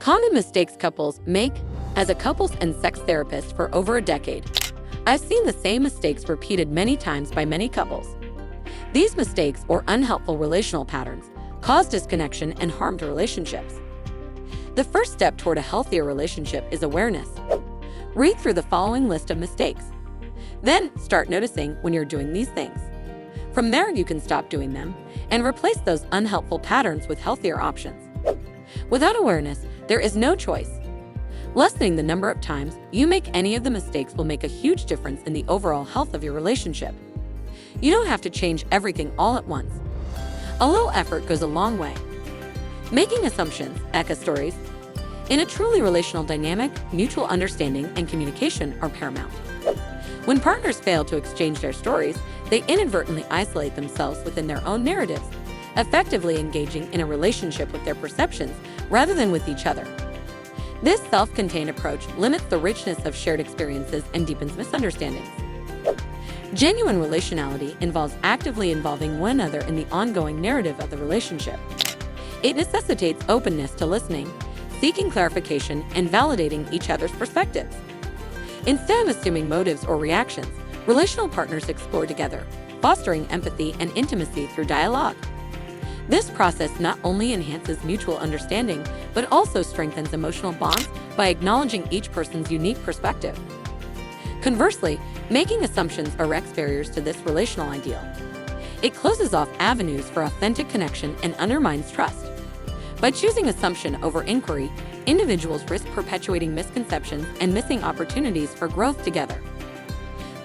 Common mistakes couples make. As a couples and sex therapist for over a decade, I've seen the same mistakes repeated many times by many couples. These mistakes or unhelpful relational patterns cause disconnection and harm to relationships. The first step toward a healthier relationship is awareness. Read through the following list of mistakes. Then start noticing when you're doing these things. From there, you can stop doing them and replace those unhelpful patterns with healthier options. Without awareness, there is no choice. Lessening the number of times you make any of the mistakes will make a huge difference in the overall health of your relationship. You don't have to change everything all at once. A little effort goes a long way. Making assumptions, echo stories. In a truly relational dynamic, mutual understanding and communication are paramount. When partners fail to exchange their stories, they inadvertently isolate themselves within their own narratives, effectively engaging in a relationship with their perceptions rather than with each other. This self-contained approach limits the richness of shared experiences and deepens misunderstandings. Genuine relationality involves actively involving one another in the ongoing narrative of the relationship. It necessitates openness to listening, seeking clarification, and validating each other's perspectives. Instead of assuming motives or reactions, relational partners explore together, fostering empathy and intimacy through dialogue. This process not only enhances mutual understanding, but also strengthens emotional bonds by acknowledging each person's unique perspective. Conversely, making assumptions erects barriers to this relational ideal. It closes off avenues for authentic connection and undermines trust. By choosing assumption over inquiry, individuals risk perpetuating misconceptions and missing opportunities for growth together.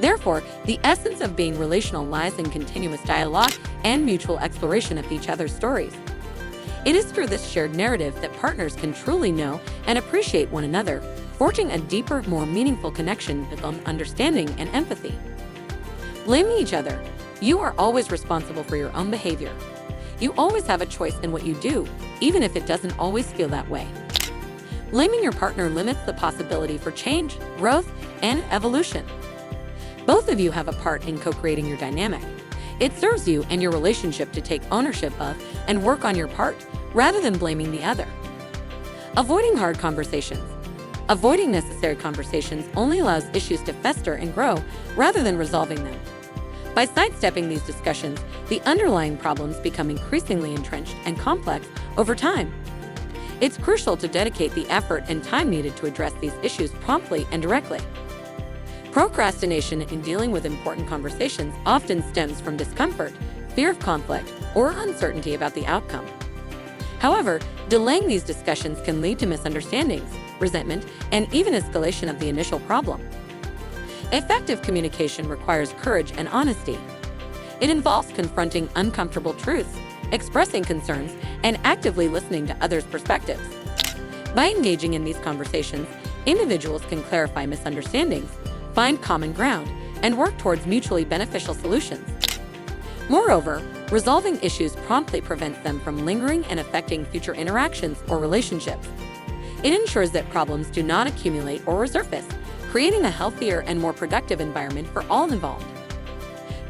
Therefore, the essence of being relational lies in continuous dialogue and mutual exploration of each other's stories. It is through this shared narrative that partners can truly know and appreciate one another, forging a deeper, more meaningful connection built on understanding and empathy. Blaming each other. You are always responsible for your own behavior. You always have a choice in what you do, even if it doesn't always feel that way. Blaming your partner limits the possibility for change, growth, and evolution. Both of you have a part in co-creating your dynamic. It serves you and your relationship to take ownership of and work on your part, rather than blaming the other. Avoiding hard conversations. Avoiding necessary conversations only allows issues to fester and grow, rather than resolving them. By sidestepping these discussions, the underlying problems become increasingly entrenched and complex over time. It's crucial to dedicate the effort and time needed to address these issues promptly and directly. Procrastination in dealing with important conversations often stems from discomfort, fear of conflict, or uncertainty about the outcome. However, delaying these discussions can lead to misunderstandings, resentment, and even escalation of the initial problem. Effective communication requires courage and honesty. It involves confronting uncomfortable truths, expressing concerns, and actively listening to others' perspectives. By engaging in these conversations, individuals can clarify misunderstandings, find common ground, and work towards mutually beneficial solutions. Moreover, resolving issues promptly prevents them from lingering and affecting future interactions or relationships. It ensures that problems do not accumulate or resurface, creating a healthier and more productive environment for all involved.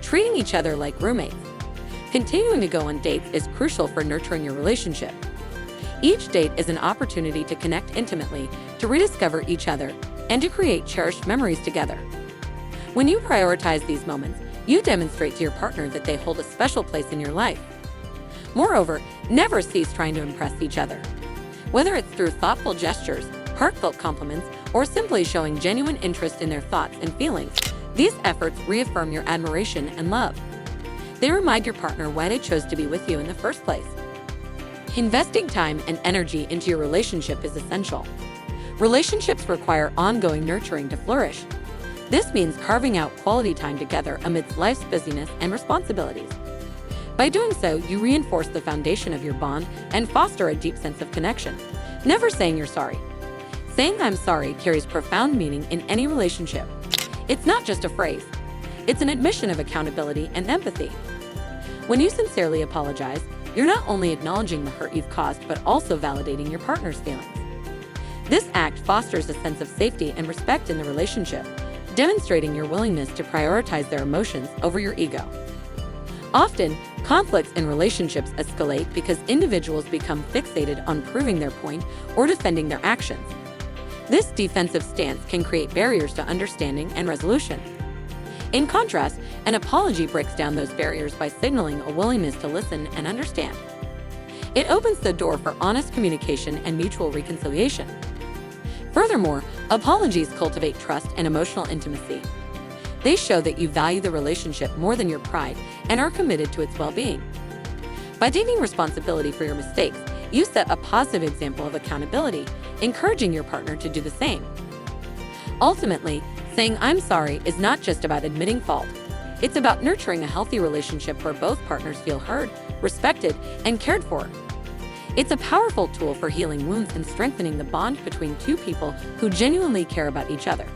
Treating each other like roommates. Continuing to go on dates is crucial for nurturing your relationship. Each date is an opportunity to connect intimately, to rediscover each other, and to create cherished memories together. When you prioritize these moments, you demonstrate to your partner that they hold a special place in your life. Moreover, never cease trying to impress each other. Whether it's through thoughtful gestures, heartfelt compliments, or simply showing genuine interest in their thoughts and feelings, these efforts reaffirm your admiration and love. They remind your partner why they chose to be with you in the first place. Investing time and energy into your relationship is essential. Relationships require ongoing nurturing to flourish. This means carving out quality time together amidst life's busyness and responsibilities. By doing so, you reinforce the foundation of your bond and foster a deep sense of connection. Never saying you're sorry. Saying I'm sorry carries profound meaning in any relationship. It's not just a phrase. It's an admission of accountability and empathy. When you sincerely apologize, you're not only acknowledging the hurt you've caused, but also validating your partner's feelings. This act fosters a sense of safety and respect in the relationship, demonstrating your willingness to prioritize their emotions over your ego. Often, Conflicts in relationships escalate because individuals become fixated on proving their point or defending their actions. This defensive stance can create barriers to understanding and resolution. In contrast, an apology breaks down those barriers by signaling a willingness to listen and understand. It opens the door for honest communication and mutual reconciliation. Furthermore, apologies cultivate trust and emotional intimacy. They show that you value the relationship more than your pride and are committed to its well-being. By taking responsibility for your mistakes, you set a positive example of accountability, encouraging your partner to do the same. Ultimately, saying "I'm sorry" is not just about admitting fault. It's about nurturing a healthy relationship where both partners feel heard, respected, and cared for. It's a powerful tool for healing wounds and strengthening the bond between two people who genuinely care about each other.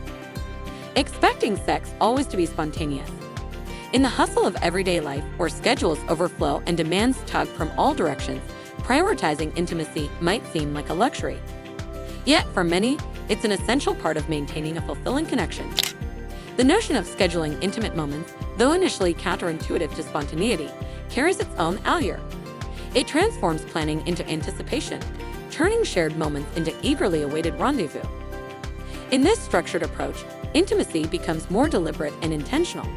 Expecting sex always to be spontaneous. In the hustle of everyday life, where schedules overflow and demands tug from all directions, prioritizing intimacy might seem like a luxury. Yet, for many, it's an essential part of maintaining a fulfilling connection. The notion of scheduling intimate moments, though initially counterintuitive to spontaneity, carries its own allure. It transforms planning into anticipation, turning shared moments into eagerly awaited rendezvous. In this structured approach, intimacy becomes more deliberate and intentional.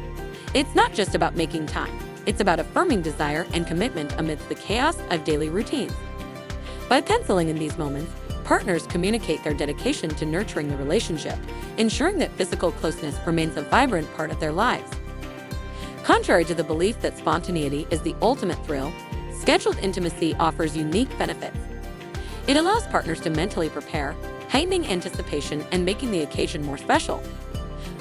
It's not just about making time, it's about affirming desire and commitment amidst the chaos of daily routines. By penciling in these moments, partners communicate their dedication to nurturing the relationship, ensuring that physical closeness remains a vibrant part of their lives. Contrary to the belief that spontaneity is the ultimate thrill, scheduled intimacy offers unique benefits. It allows partners to mentally prepare, heightening anticipation and making the occasion more special.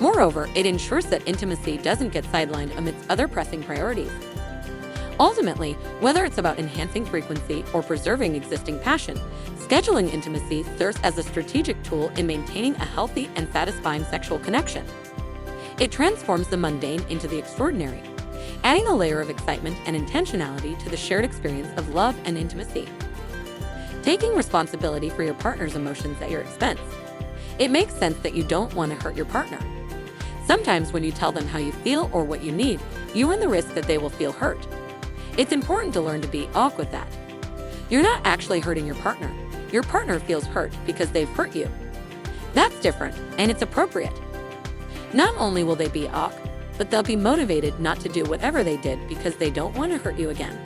Moreover, it ensures that intimacy doesn't get sidelined amidst other pressing priorities. Ultimately, whether it's about enhancing frequency or preserving existing passion, scheduling intimacy serves as a strategic tool in maintaining a healthy and satisfying sexual connection. It transforms the mundane into the extraordinary, adding a layer of excitement and intentionality to the shared experience of love and intimacy. Taking responsibility for your partner's emotions at your expense. It makes sense that you don't want to hurt your partner. Sometimes when you tell them how you feel or what you need, you run the risk that they will feel hurt. It's important to learn to be okay with that. You're not actually hurting your partner. Your partner feels hurt because they've hurt you. That's different, and it's appropriate. Not only will they be okay, but they'll be motivated not to do whatever they did because they don't want to hurt you again.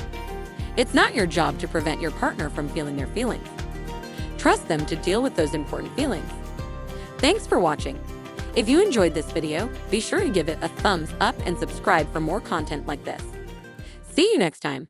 It's not your job to prevent your partner from feeling their feelings. Trust them to deal with those important feelings. Thanks for watching. If you enjoyed this video, be sure to give it a thumbs up and subscribe for more content like this. See you next time.